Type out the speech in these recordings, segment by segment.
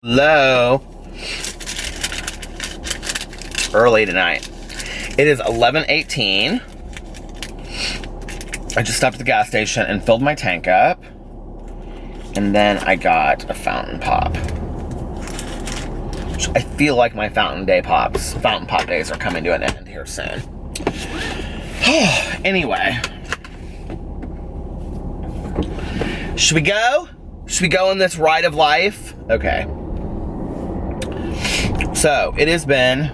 Hello. Early tonight. It is 11:18. I just stopped at the gas station and filled my tank up. And then I got a fountain pop. I feel like my fountain pop days are coming to an end here soon. Anyway. Should we go? Should we go on this ride of life? Okay. So, it has been...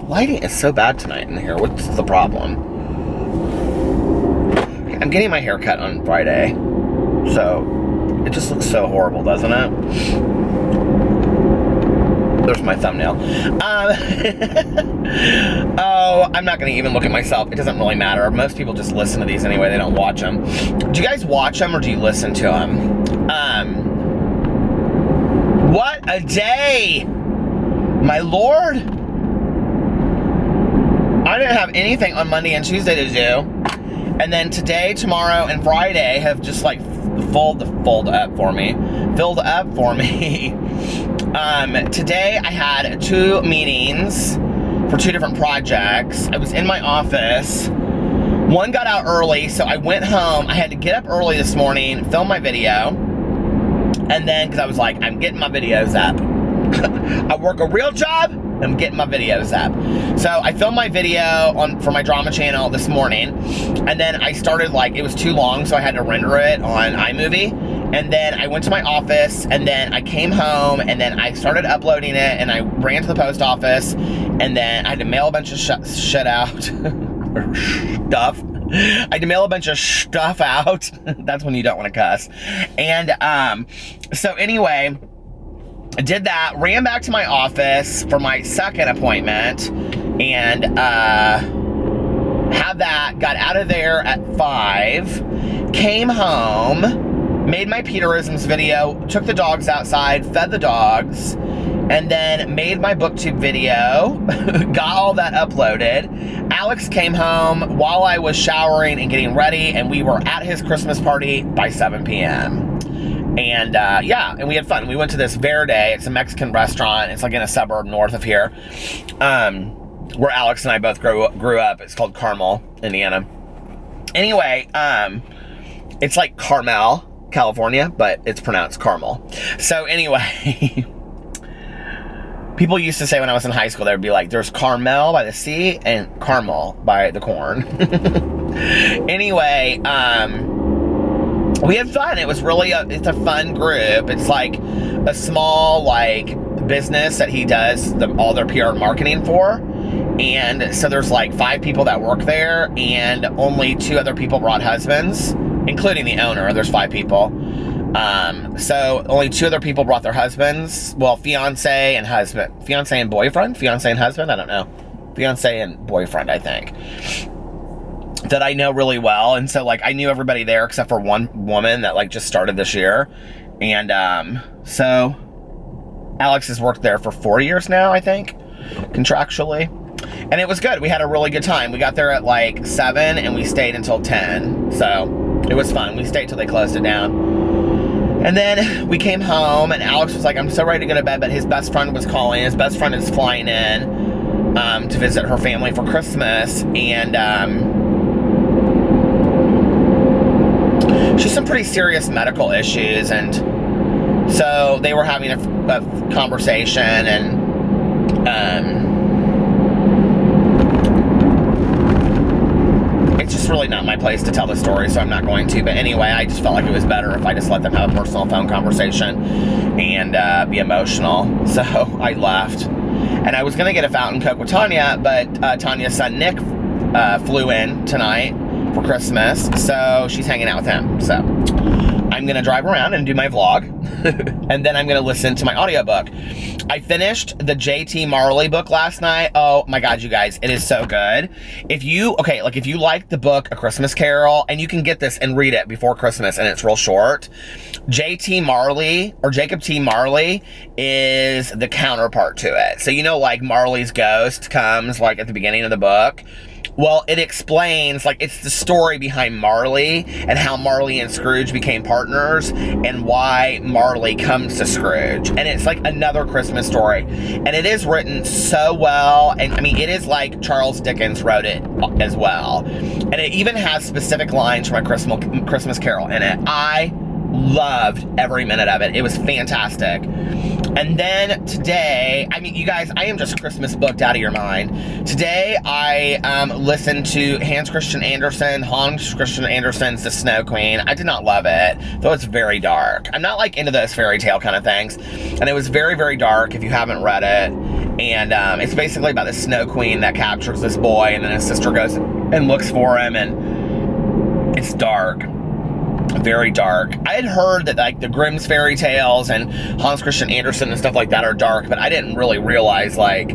Lighting is so bad tonight in here. What's the problem? I'm getting my hair cut on Friday. So, it just looks so horrible, doesn't it? There's my thumbnail. Oh, I'm not going to even look at myself. It doesn't really matter. Most people just listen to these anyway. They don't watch them. Do you guys watch them or do you listen to them? What a day! My Lord! I didn't have anything on Monday and Tuesday to do. And then today, tomorrow, and Friday have just like filled up for me. Today I had 2 meetings for 2 different projects. I was in my office. One got out early, so I went home. I had to get up early this morning, film my video. And then, because I was like, I'm getting my videos up. I work a real job, I'm getting my videos up. So I filmed my video for my drama channel this morning, and then I started it was too long, so I had to render it on iMovie. And then I went to my office, and then I came home, and then I started uploading it, and I ran to the post office, and then I had to mail a bunch of shit out. Stuff. I had to mail a bunch of stuff out. That's when you don't want to cuss. And so anyway, I did that, ran back to my office for my second appointment, and had that, got out of there at 5, came home, made my Peterisms video, took the dogs outside, fed the dogs, and then made my booktube video, got all that uploaded. Alex came home while I was showering and getting ready, and we were at his Christmas party by 7 p.m. And yeah, and we had fun. We went to this Verde. It's a Mexican restaurant. It's like in a suburb north of here, where Alex and I both grew up. It's called Carmel, Indiana. Anyway, it's like Carmel, California, but it's pronounced Carmel. So anyway, people used to say when I was in high school, they would be like, there's Carmel by the sea and Carmel by the corn. Anyway, we had fun. It was really it's a fun group. It's like a small business that he does all their PR marketing for. And so there's 5 people that work there, and only 2 other people brought husbands, including the owner. There's 5 people. So only 2 other people brought their husbands. Well, fiance and husband. Fiance and boyfriend? Fiance and husband? I don't know. Fiance and boyfriend, I think. That I know really well. And so I knew everybody there except for one woman that just started this year. And so Alex has worked there for 4 years now, I think, contractually. And it was good. We had a really good time. We got there at 7 and we stayed until 10. So it was fun. We stayed till they closed it down. And then we came home, and Alex was like, I'm so ready to go to bed, but his best friend was calling. His best friend is flying in to visit her family for Christmas. And she's some pretty serious medical issues, and so they were having a conversation, and it's just really not my place to tell the story, so I'm not going to. But anyway, I just felt like it was better if I just let them have a personal phone conversation and be emotional. So I left, and I was gonna get a fountain Coke with Tanya, but Tanya's son Nick flew in tonight for Christmas, so she's hanging out with him. So I'm gonna drive around and do my vlog, and then I'm gonna listen to my audiobook. I finished the J.T. Marley book last night. Oh my god, you guys, it is so good. If you like the book A Christmas Carol, and you can get this and read it before Christmas, and it's real short. J.T. Marley, or Jacob T. Marley, is the counterpart to it. So Marley's ghost comes at the beginning of the book. Well, it explains, like, it's the story behind Marley and how Marley and Scrooge became partners and why Marley comes to Scrooge. And it's like another Christmas story. And it is written so well. And I mean, it is like Charles Dickens wrote it as well. And it even has specific lines from a Christmas Carol in it. I loved every minute of it. It was fantastic. And then today, I mean, you guys, I am just Christmas booked out of your mind. Today, I listened to Hans Christian Andersen's The Snow Queen. I did not love it, though it's very dark. I'm not like into those fairy tale kind of things. And it was very, very dark if you haven't read it. And it's basically about the Snow Queen that captures this boy, and then his sister goes and looks for him, and it's dark. Very dark. I had heard that like the Grimm's fairy tales and Hans Christian Andersen and stuff like that are dark, but I didn't really realize like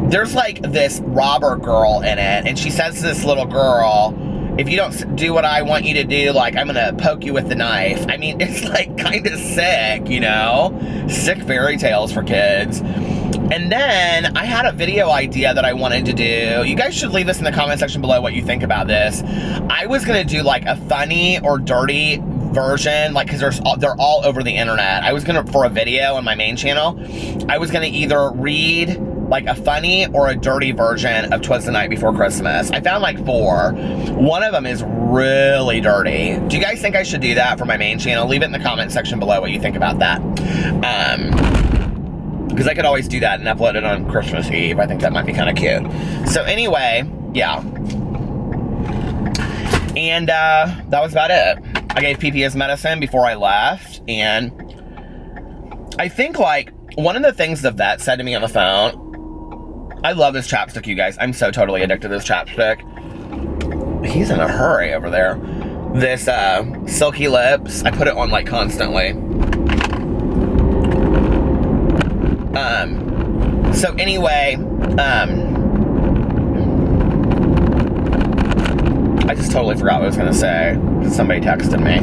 there's like this robber girl in it, and she says to this little girl, if you don't do what I want you to do, like I'm gonna poke you with the knife. I mean, it's like kind of sick, you know? Sick fairy tales for kids. And then I had a video idea that I wanted to do. You guys should leave this in the comment section below what you think about this. I was gonna do like a funny or dirty version, like, because they're all over the internet. I was gonna, for a video on my main channel, I was gonna either read like a funny or a dirty version of 'Twas the Night Before Christmas. I found like 4. One of them is really dirty. Do you guys think I should do that for my main channel? Leave it in the comment section below what you think about that. Because I could always do that and upload it on Christmas Eve. I think that might be kind of cute. So anyway, yeah. And that was about it. I gave PP his medicine before I left. And I think like one of the things the vet said to me on the phone, I love this chapstick, you guys. I'm so totally addicted to this chapstick. He's in a hurry over there. This Silky Lips, I put it on like constantly. So anyway, I just totally forgot what I was gonna say. Somebody texted me.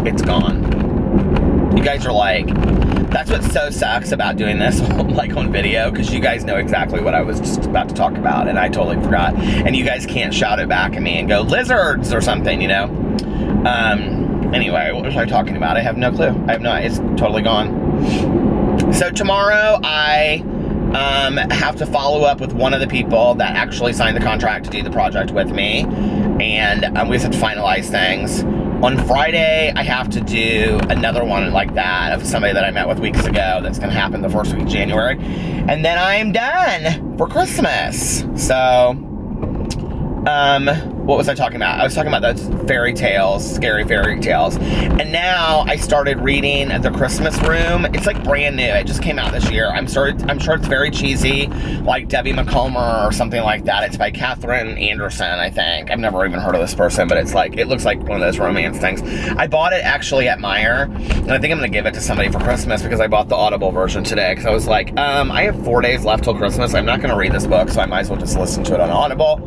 It's gone. You guys are like, that's what so sucks about doing this like on video, because you guys know exactly what I was just about to talk about and I totally forgot. And you guys can't shout it back at me and go, lizards or something, you know? Anyway, what was I talking about? I have no clue. I have no, it's totally gone. So tomorrow I have to follow up with one of the people that actually signed the contract to do the project with me. And we just have to finalize things. On Friday, I have to do another one like that of somebody that I met with weeks ago. That's going to happen the first week of January. And then I'm done for Christmas. So, what was I talking about? I was talking about those fairy tales, scary fairy tales. And now I started reading The Christmas Room. It's like brand new. It just came out this year. I'm sure it's very cheesy, like Debbie McComber or something like that. It's by Catherine Anderson, I think. I've never even heard of this person, but it's like, it looks like one of those romance things. I bought it actually at Meijer, and I think I'm gonna give it to somebody for Christmas because I bought the Audible version today. Because I was like, I have 4 days left till Christmas. I'm not gonna read this book, so I might as well just listen to it on Audible.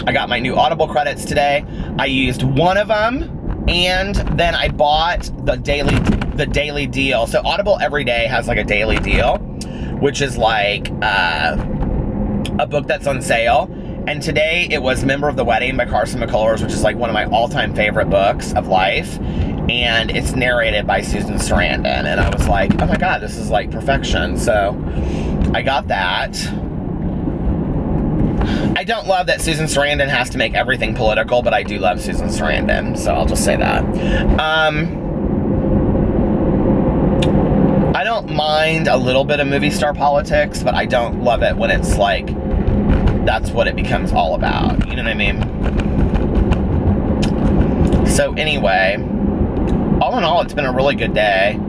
I got my new Audible credits today. I used one of them, and then I bought the daily deal. So Audible every day has like a daily deal, which is like a book that's on sale. And today it was Member of the Wedding by Carson McCullers, which is like one of my all-time favorite books of life. And it's narrated by Susan Sarandon. And I was like, oh my God, this is like perfection. So I got that. I don't love that Susan Sarandon has to make everything political, but I do love Susan Sarandon, so I'll just say that. I don't mind a little bit of movie star politics, but I don't love it when it's like, that's what it becomes all about. You know what I mean? So anyway, all in all, it's been a really good day.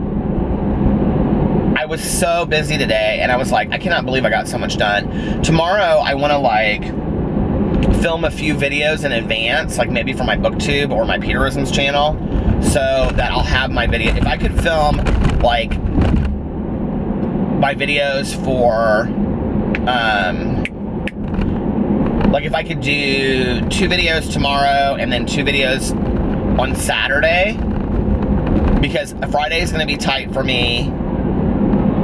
I was so busy today, and I was like, I cannot believe I got so much done. Tomorrow, I want to like film a few videos in advance, like maybe for my booktube or my Peterisms channel, so that I'll have my video. If I could film like my videos for, like if I could do 2 videos tomorrow and then 2 videos on Saturday, because Friday is going to be tight for me.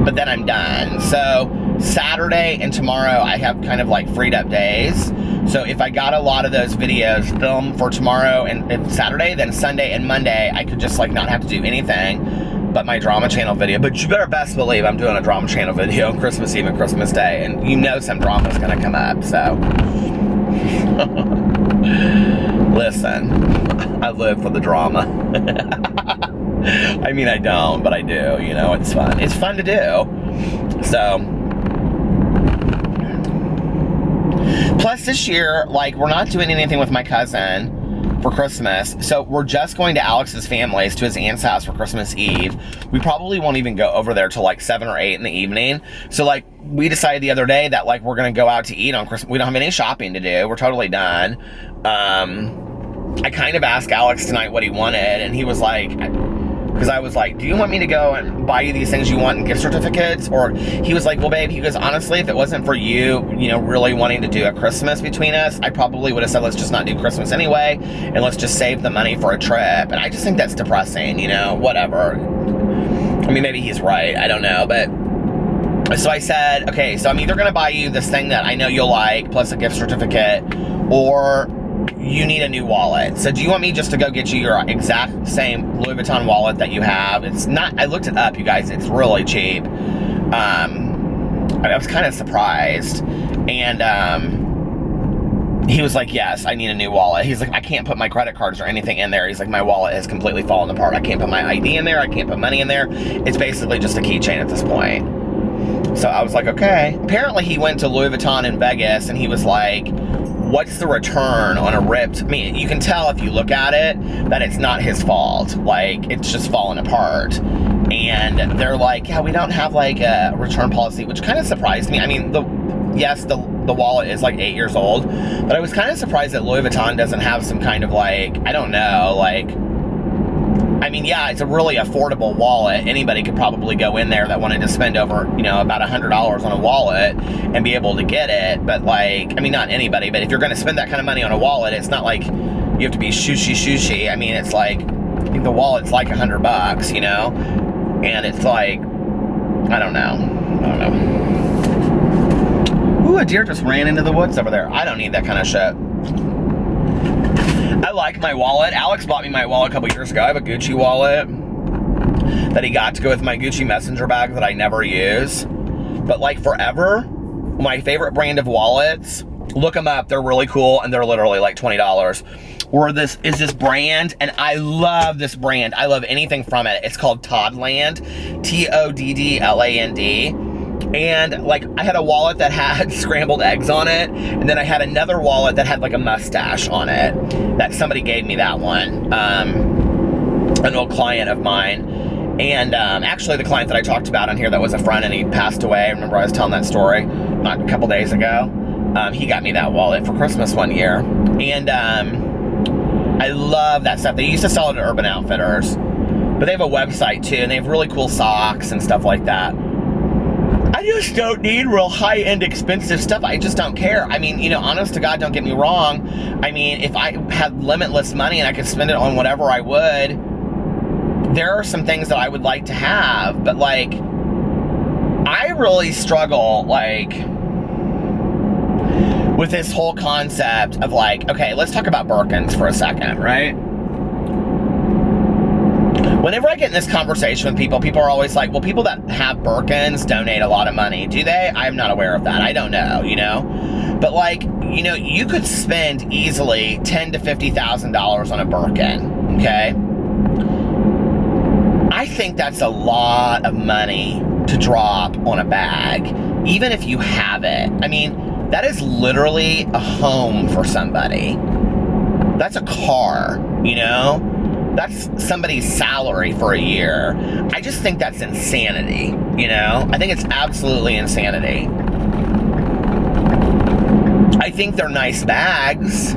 but then I'm done. So Saturday and tomorrow I have kind of like freed up days. So if I got a lot of those videos filmed for tomorrow and if Saturday, then Sunday and Monday I could just like not have to do anything but my drama channel video. But you better best believe I'm doing a drama channel video on Christmas Eve and Christmas Day, and you know some drama's gonna come up, so. Listen, I live for the drama. I mean, I don't, but I do, you know, it's fun. It's fun to do. So, plus this year, like, we're not doing anything with my cousin for Christmas, so we're just going to Alex's family's, to his aunt's house for Christmas Eve. We probably won't even go over there till like 7 or 8 in the evening. So like, we decided the other day that like we're gonna go out to eat on Christmas. We don't have any shopping to do. We're totally done. I kind of asked Alex tonight what he wanted, and he was like, because I was like, do you want me to go and buy you these things you want in gift certificates? Or he was like, well, babe, he goes, honestly, if it wasn't for you, you know, really wanting to do a Christmas between us, I probably would have said, let's just not do Christmas anyway, and let's just save the money for a trip. And I just think that's depressing, you know, whatever. I mean, maybe he's right, I don't know, but so I said, okay, so I'm either gonna buy you this thing that I know you'll like, plus a gift certificate, or you need a new wallet. So do you want me just to go get you your exact same Louis Vuitton wallet that you have? It's not, I looked it up, you guys, it's really cheap. I was kind of surprised. And he was like, yes, I need a new wallet. He's like, I can't put my credit cards or anything in there. He's like, my wallet has completely fallen apart. I can't put my ID in there. I can't put money in there. It's basically just a keychain at this point. So I was like, okay. Apparently he went to Louis Vuitton in Vegas and he was like, what's the return on a ripped, I mean, you can tell if you look at it that it's not his fault. Like, it's just falling apart. And they're like, yeah, we don't have like a return policy, which kind of surprised me. I mean, yes, the wallet is like 8 years old, but I was kind of surprised that Louis Vuitton doesn't have some kind of like, I don't know, like, I mean, yeah, it's a really affordable wallet. Anybody could probably go in there that wanted to spend over, you know, about $100 on a wallet and be able to get it. But like, I mean, not anybody, but if you're going to spend that kind of money on a wallet, it's not like you have to be shushy. I mean, it's like, I think the wallet's like $100, you know? And it's like, I don't know. Ooh, a deer just ran into the woods over there. I don't need that kind of shit. I like my wallet. Alex bought me my wallet a couple years ago. I have a Gucci wallet that he got to go with my Gucci messenger bag that I never use. But like forever, my favorite brand of wallets, look them up. They're really cool and they're literally like $20. Or this is this brand, and I love this brand. I love anything from it. It's called Toddland, Toddland. And like, I had a wallet that had scrambled eggs on it, and then I had another wallet that had like a mustache on it, that somebody gave me that one, an old client of mine. And actually the client that I talked about on here that was a friend and he passed away, remember I was telling that story a couple days ago, he got me that wallet for Christmas one year. And I love that stuff. They used to sell it at Urban Outfitters, but they have a website too, and they have really cool socks and stuff like that. I just don't need real high-end expensive stuff. I just don't care. I mean, you know, honest to God, don't get me wrong. I mean, if I had limitless money and I could spend it on whatever I would, there are some things that I would like to have, but like, I really struggle, like, with this whole concept of like, okay, let's talk about Birkins for a second, right? Whenever I get in this conversation with people, people are always like, well, people that have Birkins donate a lot of money. Do they? I'm not aware of that. I don't know, you know? But like, you know, you could spend easily $10,000 to $50,000 on a Birkin, okay? I think that's a lot of money to drop on a bag, even if you have it. I mean, that is literally a home for somebody. That's a car, you know? That's somebody's salary for a year. I just think that's insanity, you know? I think it's absolutely insanity. I think they're nice bags,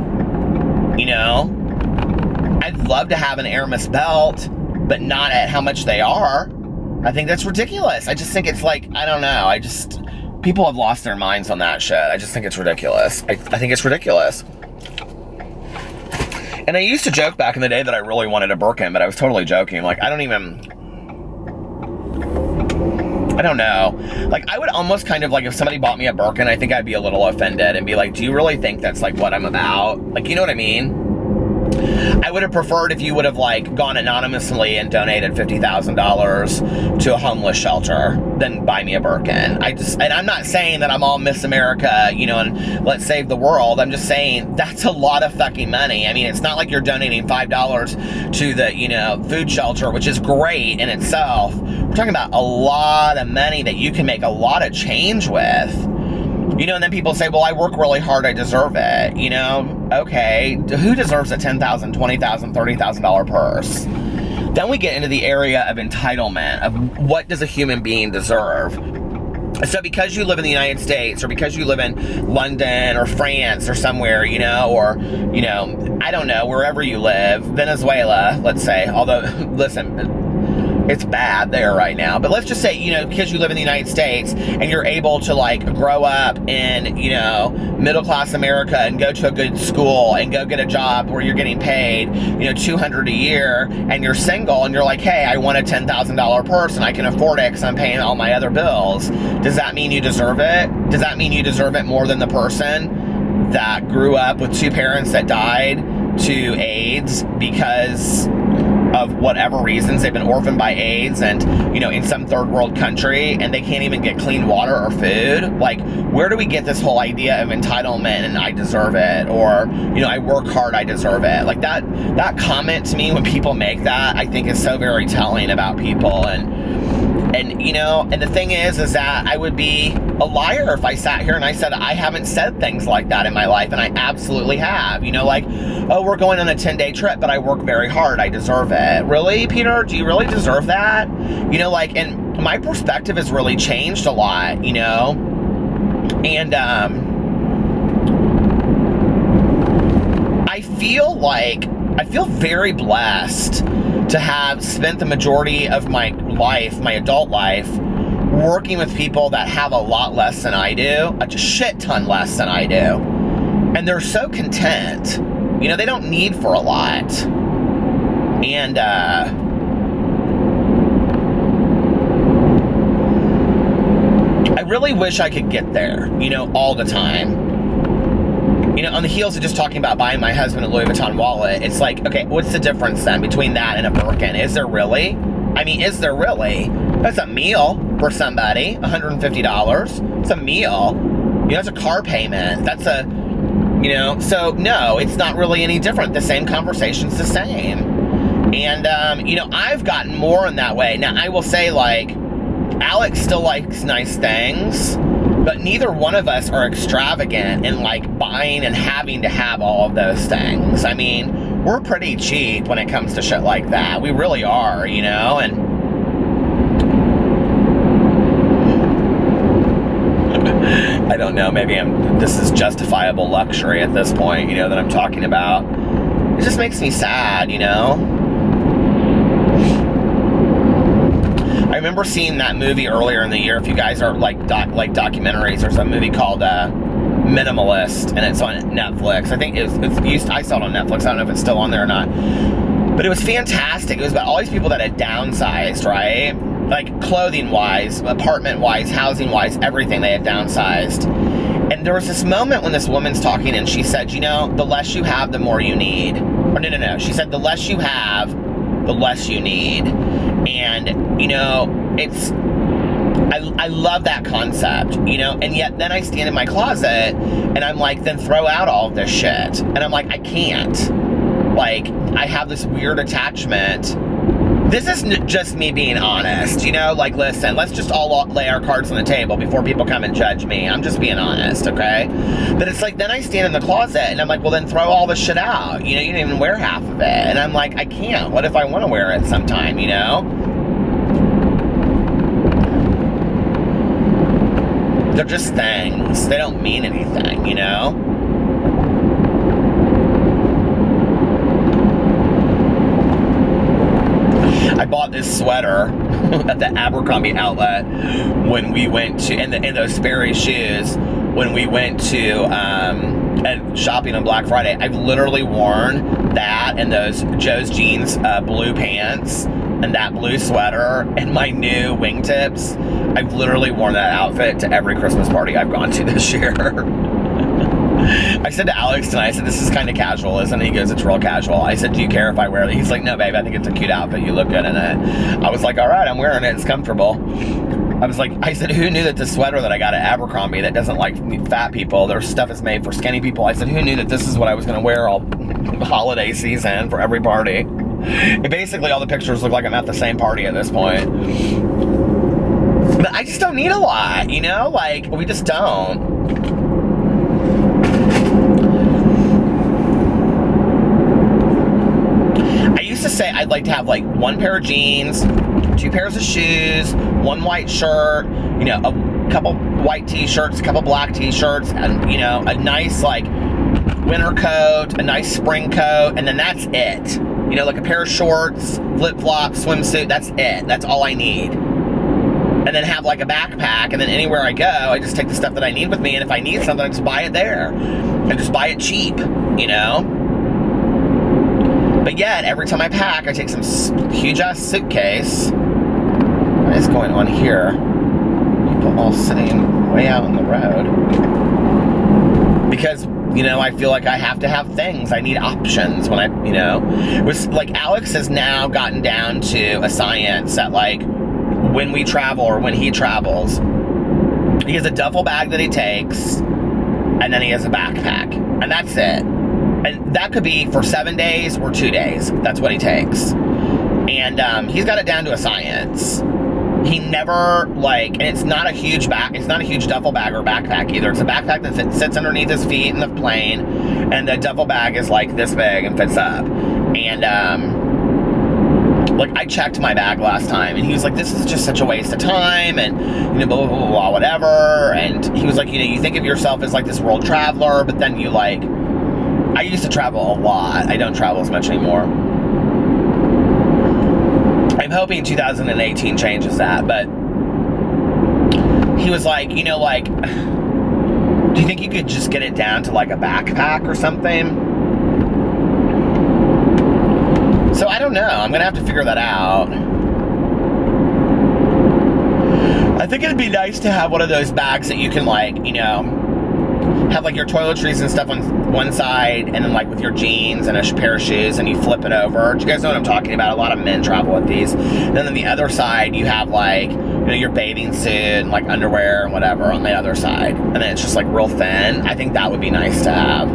you know? I'd love to have an Hermes belt, but not at how much they are. I think that's ridiculous. I just think it's like, I don't know. People have lost their minds on that shit. I just think it's ridiculous. I think it's ridiculous. And I used to joke back in the day that I really wanted a Birkin, but I was totally joking. Like, I don't I don't know. Like, I would almost kind of like, if somebody bought me a Birkin, I think I'd be a little offended and be like, do you really think that's like what I'm about? Like, you know what I mean? I would have preferred if you would have like gone anonymously and donated $50,000 to a homeless shelter than buy me a Birkin. And I'm not saying that I'm all Miss America, you know, and let's save the world. I'm just saying that's a lot of fucking money. I mean, it's not like you're donating $5 to the, you know, food shelter, which is great in itself. We're talking about a lot of money that you can make a lot of change with. You know, and then people say, well, I work really hard, I deserve it. You know, okay, who deserves a $10,000, $20,000, $30,000 purse? Then we get into the area of entitlement, of what does a human being deserve? So because you live in the United States, or because you live in London or France or somewhere, you know, or, you know, I don't know, wherever you live, Venezuela, let's say, although, listen, it's bad there right now, but let's just say, you know, because you live in the United States and you're able to like grow up in, you know, middle class America and go to a good school and go get a job where you're getting paid, you know, $200 a year, and you're single and you're like, hey, I want a $10,000 purse and I can afford it because I'm paying all my other bills. Does that mean you deserve it? Does that mean you deserve it more than the person that grew up with two parents that died to AIDS because of whatever reasons? They've been orphaned by AIDS and, you know, in some third world country, and they can't even get clean water or food? Like, where do we get this whole idea of entitlement and I deserve it, or, you know, I work hard, I deserve it? Like, that comment to me, when people make that, I think is so very telling about people. And you know, and the thing is that I would be a liar if I sat here and I said I haven't said things like that in my life, and I absolutely have. You know, like, oh, we're going on a 10-day trip, but I work very hard, I deserve it. Really, Peter? Do you really deserve that? You know, like, and my perspective has really changed a lot, you know? And, I feel very blessed to have spent the majority of my life, my adult life, working with people that have a lot less than I do, a shit ton less than I do. And they're so content. You know, they don't need for a lot. And, I really wish I could get there, you know, all the time. You know, on the heels of just talking about buying my husband a Louis Vuitton wallet, it's like, okay, what's the difference then between that and a Birkin? Is there really? I mean, is there really? That's a meal for somebody, $150. It's a meal. You know, it's a car payment. That's a, you know, so no, it's not really any different. The same conversation's the same. And, you know, I've gotten more in that way. Now, I will say, like, Alex still likes nice things, but neither one of us are extravagant in like buying and having to have all of those things. I mean, we're pretty cheap when it comes to shit like that. We really are, you know? And I don't know, maybe this is justifiable luxury at this point, you know, that I'm talking about. It just makes me sad, you know? I remember seeing that movie earlier in the year. If you guys are like documentaries, there's a movie called Minimalist, and it's on Netflix. I think I saw it on Netflix. I don't know if it's still on there or not. But it was fantastic. It was about all these people that had downsized, right? Like clothing-wise, apartment-wise, housing-wise, everything, they had downsized. And there was this moment when this woman's talking, and she said, you know, the less you have, the more you need. Or no. She said, the less you have, the less you need. And, you know, I love that concept, you know, and yet then I stand in my closet and I'm like, then throw out all of this shit. And I'm like, I can't. Like, I have this weird attachment. This isn't just me being honest, you know, like, listen, let's just all lay our cards on the table before people come and judge me. I'm just being honest, okay? But it's like, then I stand in the closet and I'm like, well, then throw all this shit out. You know, you didn't even wear half of it. And I'm like, I can't. What if I want to wear it sometime, you know? They're just things. They don't mean anything, you know? I bought this sweater at the Abercrombie outlet when we went to, and those Sperry shoes when we went to shopping on Black Friday. I've literally worn that and those Joe's Jeans blue pants and that blue sweater and my new wingtips I've literally worn that outfit to every Christmas party I've gone to this year. I said to Alex tonight, I said, this is kind of casual, isn't it? He goes, it's real casual. I said, do you care if I wear it? He's like, no, babe, I think it's a cute outfit. You look good in it. I was like, all right, I'm wearing it. It's comfortable. I said, who knew that the sweater that I got at Abercrombie that doesn't like fat people, their stuff is made for skinny people. I said, who knew that this is what I was going to wear all holiday season for every party? Basically, all the pictures look like I'm at the same party at this point. But I just don't need a lot, you know? Like, we just don't. I used to say I'd like to have like one pair of jeans, 2 pairs of shoes, 1 white shirt, you know, a couple white t-shirts, a couple black t-shirts, and, you know, a nice like winter coat, a nice spring coat, and then that's it. You know, like a pair of shorts, flip-flops, swimsuit, that's it. That's all I need. And then have like a backpack, and then anywhere I go, I just take the stuff that I need with me, and if I need something, I just buy it there. I just buy it cheap, you know? But yet, every time I pack, I take some huge-ass suitcase. What is going on here? People all sitting way out on the road. Because, you know, I feel like I have to have things. I need options when I, you know. It was like Alex has now gotten down to a science that, like, when we travel or when he travels, he has a duffel bag that he takes, and then he has a backpack. And that's it. And that could be for 7 days or 2 days. That's what he takes. And he's got it down to a science. He never, like, and it's not a huge duffel bag or backpack either. It's a backpack that sits underneath his feet in the plane, and the duffel bag is like this big and fits up. And like, I checked my bag last time, and he was like, this is just such a waste of time, and, you know, blah, blah, blah, blah, whatever. And he was like, you know, you think of yourself as like this world traveler, but then you like, I used to travel a lot. I don't travel as much anymore. I'm hoping 2018 changes that, but he was like, you know, like, do you think you could just get it down to like a backpack or something? So I don't know. I'm going to have to figure that out. I think it'd be nice to have one of those bags that you can, like, you know, have like your toiletries and stuff on one side, and then like with your jeans and a pair of shoes, and you flip it over. Do you guys know what I'm talking about? A lot of men travel with these. Then on the other side, you have like, you know, your bathing suit and like underwear and whatever on the other side. And then it's just like real thin. I think that would be nice to have.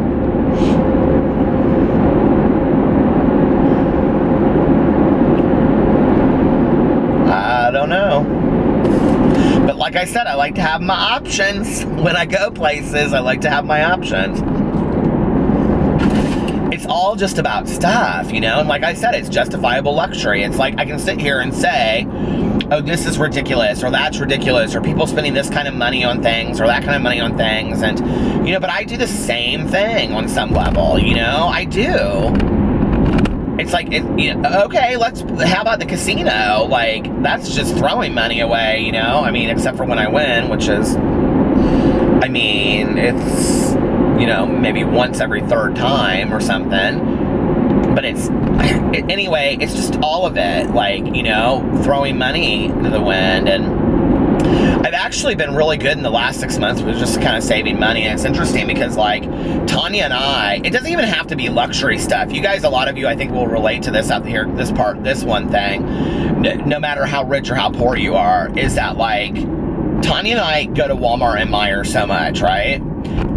I don't know. But like I said, I like to have my options. When I go places, I like to have my options. It's all just about stuff, you know? And like I said, it's justifiable luxury. It's like I can sit here and say, oh, this is ridiculous, or that's ridiculous, or people spending this kind of money on things, or that kind of money on things. And, you know, but I do the same thing on some level, you know? I do. It's like, you know, okay, how about the casino? Like, that's just throwing money away, you know? I mean, except for when I win, which is, I mean, it's, you know, maybe once every 3rd time or something. But anyway, it's just all of it, like, you know, throwing money to the wind. And I've actually been really good in the last 6 months with just kind of saving money. And it's interesting because, like, Tanya and I, it doesn't even have to be luxury stuff. You guys, a lot of you, I think, will relate to this out here, this one thing, no matter how rich or how poor you are, is that, like, Tanya and I go to Walmart and Meijer so much, right?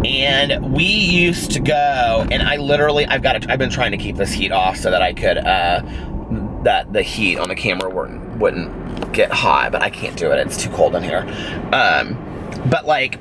And we used to go, and I've been trying to keep this heat off so that I could, that the heat on the camera wouldn't get hot, but I can't do it. It's too cold in here. But like,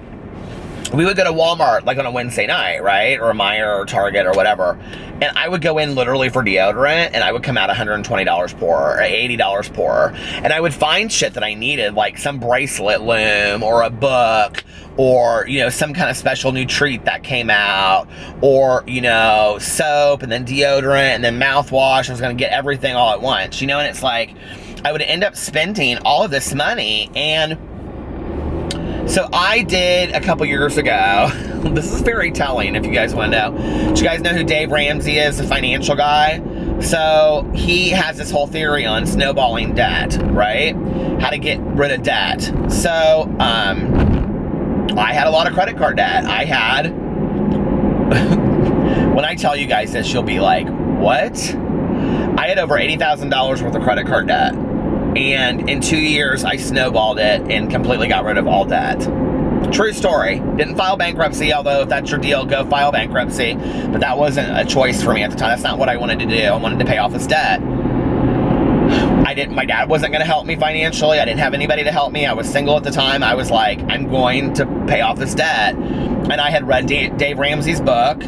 we would go to Walmart like on a Wednesday night, right? Or a Meijer or Target or whatever. And I would go in literally for deodorant, and I would come out $120 poorer or $80 poorer. And I would find shit that I needed, like some bracelet loom or a book, or, you know, some kind of special new treat that came out, or, you know, soap, and then deodorant, and then mouthwash. I was going to get everything all at once, you know? And it's like, I would end up spending all of this money. And so I did a couple years ago, this is very telling if you guys want to know. Do you guys know who Dave Ramsey is, the financial guy? So he has this whole theory on snowballing debt, right? How to get rid of debt. So I had a lot of credit card debt. I had, when I tell you guys this, you'll be like, what? I had over $80,000 worth of credit card debt. And in 2 years, I snowballed it and completely got rid of all debt. True story. Didn't file bankruptcy, although if that's your deal, go file bankruptcy. But that wasn't a choice for me at the time. That's not what I wanted to do. I wanted to pay off this debt. My dad wasn't going to help me financially. I didn't have anybody to help me. I was single at the time. I was like, I'm going to pay off this debt. And I had read Dave Ramsey's book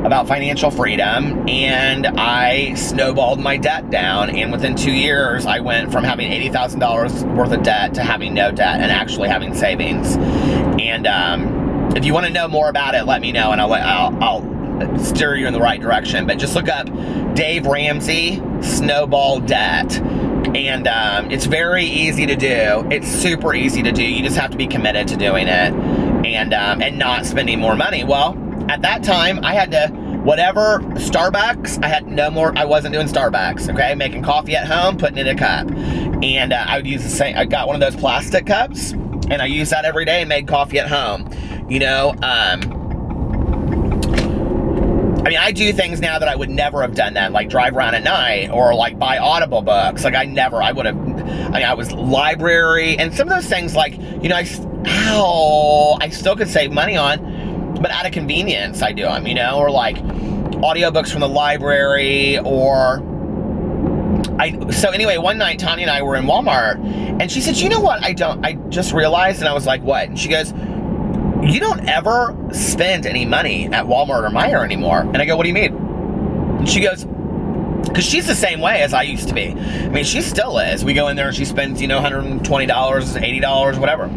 about financial freedom, and I snowballed my debt down. And within 2 years, I went from having $80,000 worth of debt to having no debt and actually having savings. And if you want to know more about it, let me know, and I'll steer you in the right direction. But just look up Dave Ramsey snowball debt, and it's very easy to do. It's super easy to do. You just have to be committed to doing it, and not spending more money. Well, at that time, I had to, whatever, Starbucks, I had no more, I wasn't doing Starbucks, okay? Making coffee at home, putting it in a cup. And I would use the same, I got one of those plastic cups, and I used that every day and made coffee at home. You know, I mean, I do things now that I would never have done that, like drive around at night, or like buy Audible books. Like I would have, I was library, and some of those things, like, you know, I still could save money on, but out of convenience, I do them, you know, or like audiobooks from the library, or so anyway, one night, Tanya and I were in Walmart, and she said, you know what, I just realized, and I was like, what? And she goes, you don't ever spend any money at Walmart or Meijer anymore. And I go, what do you mean? And she goes, because she's the same way as I used to be. I mean, she still is. We go in there and she spends, you know, $120, $80, whatever.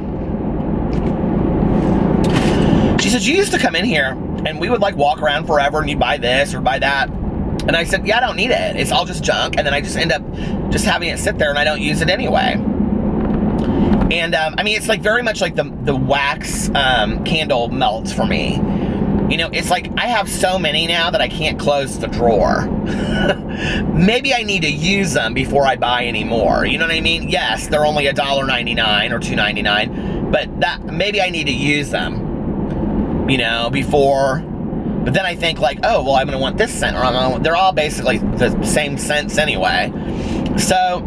She said, you used to come in here and we would like walk around forever and you buy this or buy that. And I said, yeah, I don't need it. It's all just junk. And then I just end up just having it sit there and I don't use it anyway. And I mean, it's like very much like the wax candle melts for me. You know, it's like I have so many now that I can't close the drawer. Maybe I need to use them before I buy any more. You know what I mean? Yes, they're only $1.99 or $2.99, but that maybe I need to use them. You know, before. But then I think like, oh, well, I'm going to want this scent, or they're all basically the same scents anyway. So,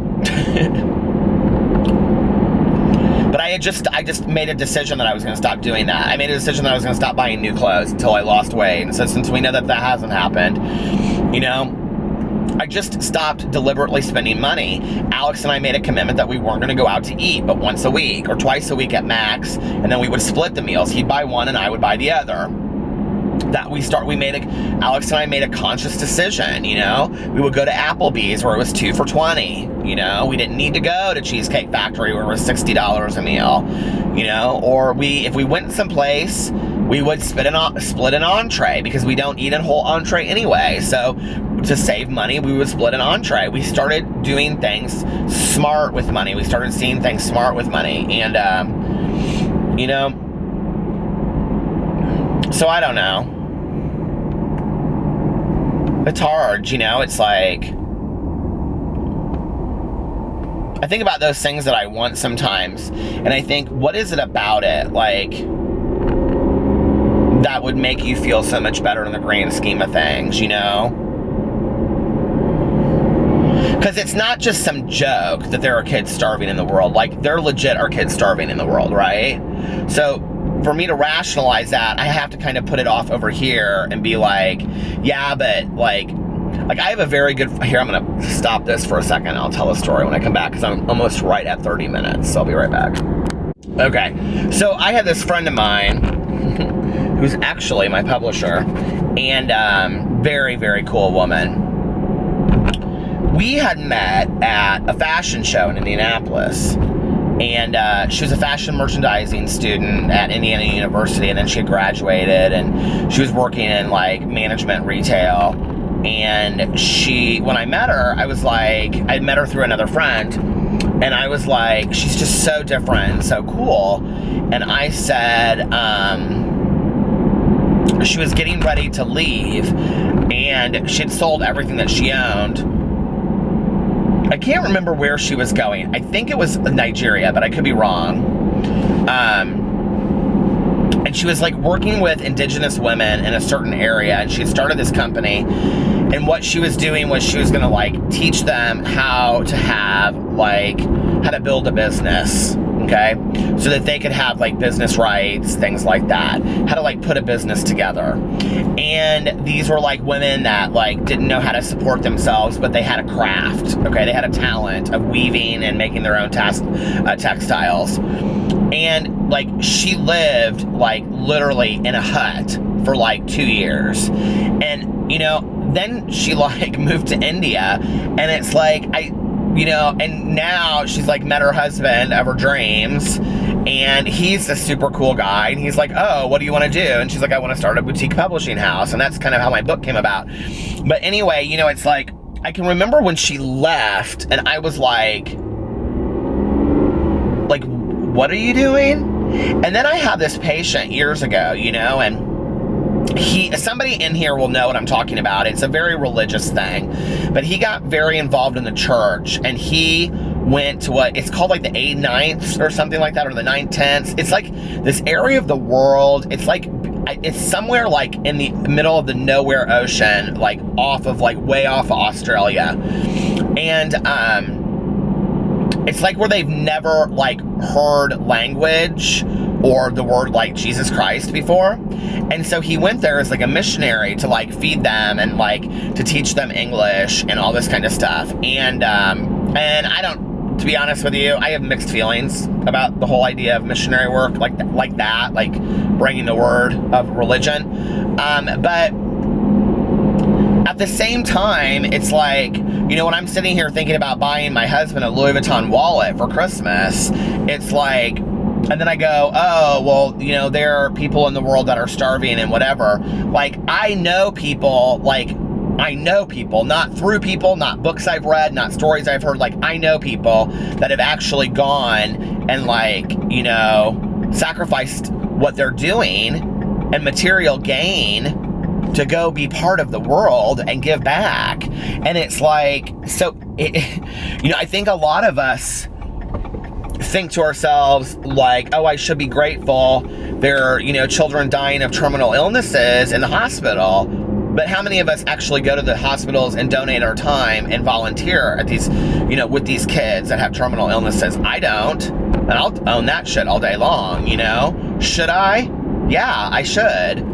but I just made a decision that I was going to stop doing that. I made a decision that I was going to stop buying new clothes until I lost weight. And so since we know that that hasn't happened, you know, I just stopped deliberately spending money. Alex and I made a commitment that we weren't going to go out to eat, but once a week or twice a week at max. And then we would split the meals. He'd buy one and I would buy the other. Alex and I made a conscious decision, you know. We would go to Applebee's where it was 2 for $20, you know. We didn't need to go to Cheesecake Factory where it was $60 a meal, you know. Or if we went someplace, we would split an entree because we don't eat a whole entree anyway. So to save money, we would split an entree. We started doing things smart with money. We started seeing things smart with money. And, you know, so I don't know. It's hard, you know, it's like, I think about those things that I want sometimes, and I think, what is it about it, like, that would make you feel so much better in the grand scheme of things, you know? Because it's not just some joke that there are kids starving in the world, like, there legit are kids starving in the world, right? So, for me to rationalize that, I have to kind of put it off over here and be like, yeah, but like I have a very good, here, I'm going to stop this for a second. I'll tell a story when I come back because I'm almost right at 30 minutes. So I'll be right back. Okay. So I had this friend of mine who's actually my publisher, and very, very cool woman. We had met at a fashion show in Indianapolis. And she was a fashion merchandising student at Indiana University, and then she had graduated, and she was working in like management retail. And when I met her, I was like, I met her through another friend, and I was like, she's just so different and so cool. And I said, she was getting ready to leave, and she'd sold everything that she owned. I can't remember where she was going. I think it was Nigeria, but I could be wrong. And she was like working with indigenous women in a certain area, and she had started this company. And what she was doing was she was going to like teach them how to build a business, okay? So that they could have like business rights, things like that. How to like put a business together. And these were like women that like didn't know how to support themselves, but they had a craft, okay? They had a talent of weaving and making their own textiles. And like she lived like literally in a hut for like 2 years. And, you know, then she like moved to India, and it's like, and now she's like met her husband of her dreams, and he's a super cool guy, and he's like, oh, what do you want to do? And she's like, I want to start a boutique publishing house. And that's kind of how my book came about. But anyway, you know, it's like, I can remember when she left, and I was like, what are you doing? And then I had this patient years ago, you know, and somebody in here will know what I'm talking about. It's a very religious thing, but he got very involved in the church, and he went to what it's called like the 8/9ths or something like that, or the 9/10ths. It's like this area of the world. It's like, it's somewhere like in the middle of the nowhere ocean, like off of like way off of Australia. And, it's like where they've never like heard language or the word like Jesus Christ before. And so he went there as like a missionary to like feed them and like to teach them English and all this kind of stuff. And I don't, to be honest with you, I have mixed feelings about the whole idea of missionary work like that, like bringing the word of religion. But at the same time, it's like, you know, when I'm sitting here thinking about buying my husband a Louis Vuitton wallet for Christmas, it's like, and then I go, oh, well, you know, there are people in the world that are starving and whatever. Like, I know people, not through people, not books I've read, not stories I've heard. Like, I know people that have actually gone and like, you know, sacrificed what they're doing and material gain to go be part of the world and give back. And it's like, you know, I think a lot of us think to ourselves like, oh, I should be grateful. There are, you know, children dying of terminal illnesses in the hospital. But how many of us actually go to the hospitals and donate our time and volunteer at these, you know, with these kids that have terminal illnesses? I don't. And I'll own that shit all day long, you know? Should I? Yeah, I should.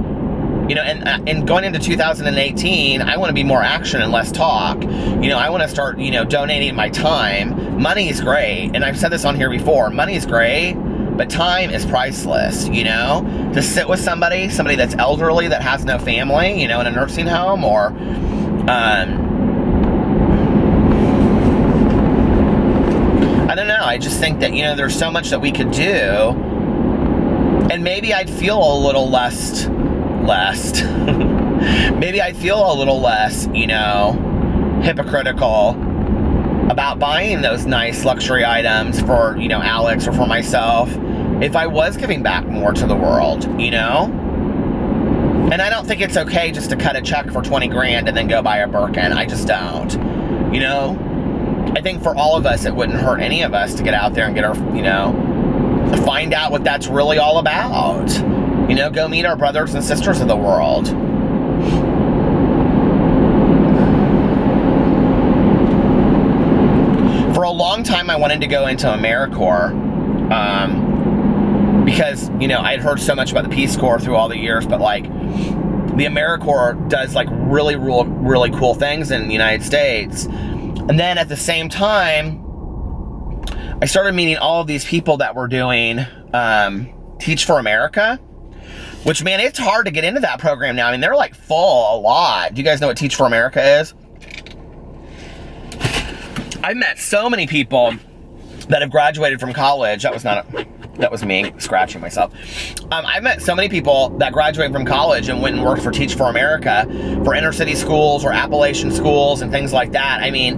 You know, and going into 2018, I want to be more action and less talk. You know, I want to start, you know, donating my time. Money is great, and I've said this on here before. Money is great, but time is priceless, you know? To sit with somebody that's elderly, that has no family, you know, in a nursing home, or, I don't know. I just think that, you know, there's so much that we could do, and maybe I'd feel a little less, maybe I'd feel a little less, you know, hypocritical about buying those nice luxury items for, you know, Alex or for myself if I was giving back more to the world, you know? And I don't think it's okay just to cut a check for 20 grand and then go buy a Birkin. I just don't, you know? I think for all of us, it wouldn't hurt any of us to get out there and get our, you know, find out what that's really all about. You know, go meet our brothers and sisters of the world. For a long time, I wanted to go into AmeriCorps because, you know, I had heard so much about the Peace Corps through all the years, but like the AmeriCorps does like really cool things in the United States. And then at the same time, I started meeting all of these people that were doing Teach for America. Which, man, it's hard to get into that program now. I mean, they're like full a lot. Do you guys know what Teach for America is? I've met so many people that have graduated from college. That was me scratching myself. I've met so many people that graduated from college and went and worked for Teach for America, for inner city schools or Appalachian schools and things like that. I mean,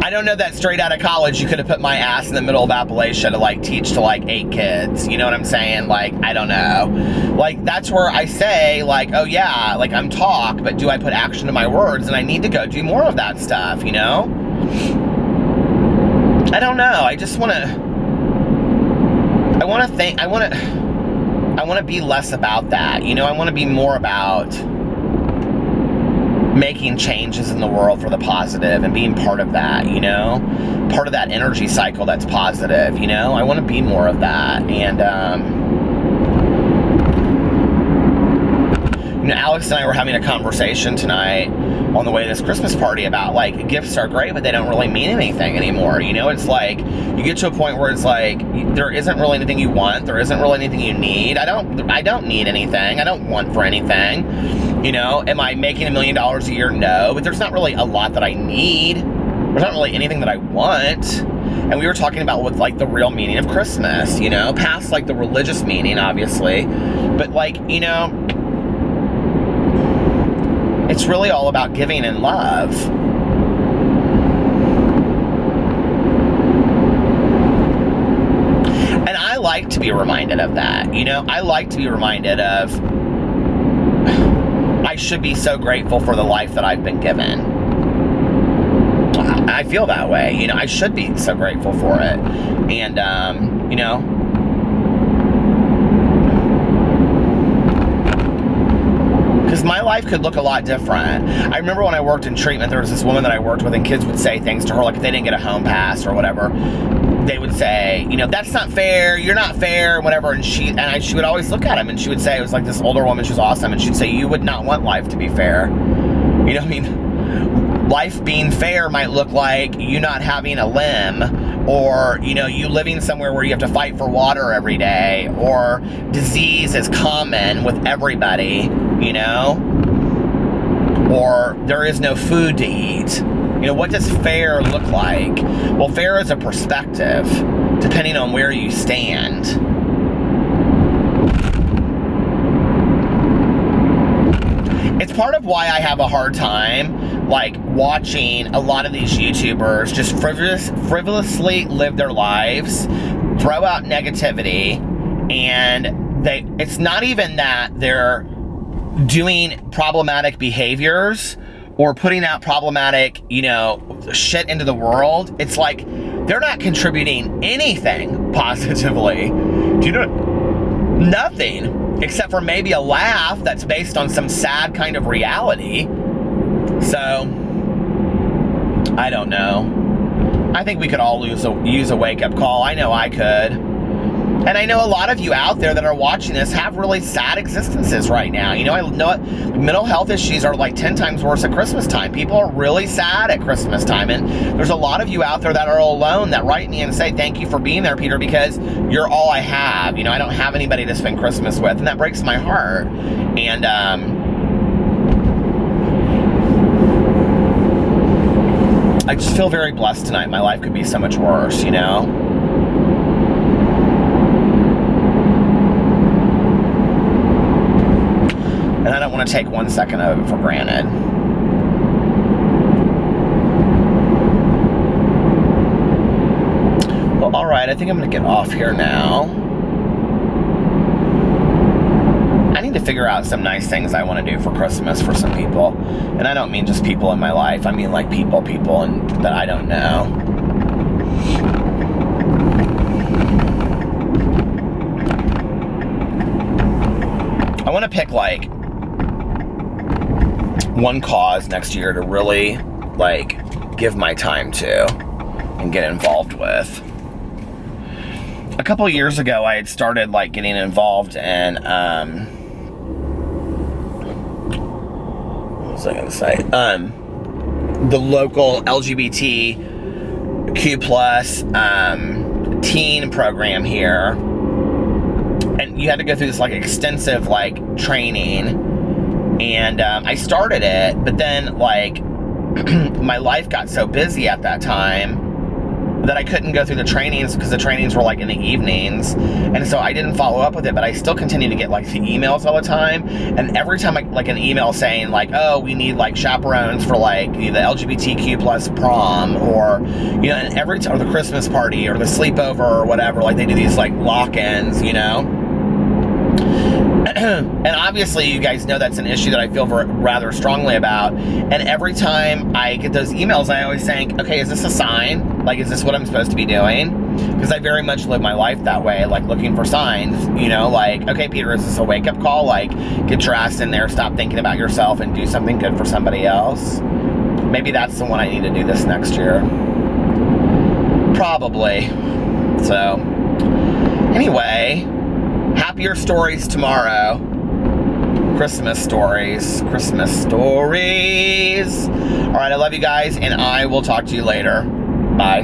I don't know that straight out of college you could have put my ass in the middle of Appalachia to like teach to like 8 kids. You know what I'm saying? Like, I don't know. Like, that's where I say like, oh yeah, like I'm talk, but do I put action to my words? And I need to go do more of that stuff, you know? I don't know. I just want to, I want to be less about that. You know, I want to be more about making changes in the world for the positive and being part of that, you know, part of that energy cycle that's positive, you know. I want to be more of that. And you know, Alex and I were having a conversation tonight on the way to this Christmas party about like gifts are great, but they don't really mean anything anymore. You know, it's like you get to a point where it's like there isn't really anything you want, there isn't really anything you need. I don't need anything. I don't want for anything. You know, am I making $1 million a year? No, but there's not really a lot that I need. There's not really anything that I want. And we were talking about what like the real meaning of Christmas, you know, past like the religious meaning, obviously, but like, you know, it's really all about giving and love. And I like to be reminded of that, you know, I like to be reminded of I should be so grateful for the life that I've been given. I feel that way, you know, I should be so grateful for it. And, you know, because my life could look a lot different. I remember when I worked in treatment, there was this woman that I worked with, and kids would say things to her, like if they didn't get a home pass or whatever, they would say, you know, that's not fair, you're not fair, whatever, and she would always look at him, and she would say, it was like this older woman, she was awesome, and she'd say, you would not want life to be fair. You know what I mean? Life being fair might look like you not having a limb, or, you know, you living somewhere where you have to fight for water every day, or disease is common with everybody, you know, or there is no food to eat. You know, what does fair look like? Well, fair is a perspective, depending on where you stand. It's part of why I have a hard time, like, watching a lot of these YouTubers just frivolously live their lives, throw out negativity, and it's not even that they're doing problematic behaviors or putting out problematic, you know, shit into the world. It's like they're not contributing anything positively. Do you know? Nothing, except for maybe a laugh that's based on some sad kind of reality. So, I don't know. I think we could all use a wake-up call. I know I could. And I know a lot of you out there that are watching this have really sad existences right now. You know, I know mental health issues are like 10 times worse at Christmas time. People are really sad at Christmas time. And there's a lot of you out there that are alone that write me and say, thank you for being there, Peter, because you're all I have. You know, I don't have anybody to spend Christmas with. And that breaks my heart. And, I just feel very blessed tonight. My life could be so much worse, you know? And I don't want to take 1 second of it for granted. Well, all right, I think I'm going to get off here now. I need to figure out some nice things I want to do for Christmas for some people. And I don't mean just people in my life. I mean like people and that I don't know. I want to pick like one cause next year to really like give my time to and get involved with. A couple of years ago, I had started like getting involved in what was I gonna say? The local LGBTQ plus teen program here, and you had to go through this like extensive like training. And I started it, but then like my life got so busy at that time that I couldn't go through the trainings because the trainings were like in the evenings, and so I didn't follow up with it, but I still continue to get like the emails all the time. And every time I like an email saying like, oh, we need like chaperones for like the LGBTQ plus prom, or you know, and every time, or the Christmas party or the sleepover or whatever, like they do these like lock-ins, you know. And obviously you guys know that's an issue that I feel rather strongly about, and every time I get those emails I always think, okay, is this a sign? Like, is this what I'm supposed to be doing? Because I very much live my life that way, like looking for signs, you know, like, okay, Peter, is this a wake-up call? Like, get your ass in there, stop thinking about yourself and do something good for somebody else. Maybe that's the one I need to do this next year. Probably. So anyway, happier stories tomorrow. Christmas stories. Christmas stories. All right, I love you guys, and I will talk to you later. Bye.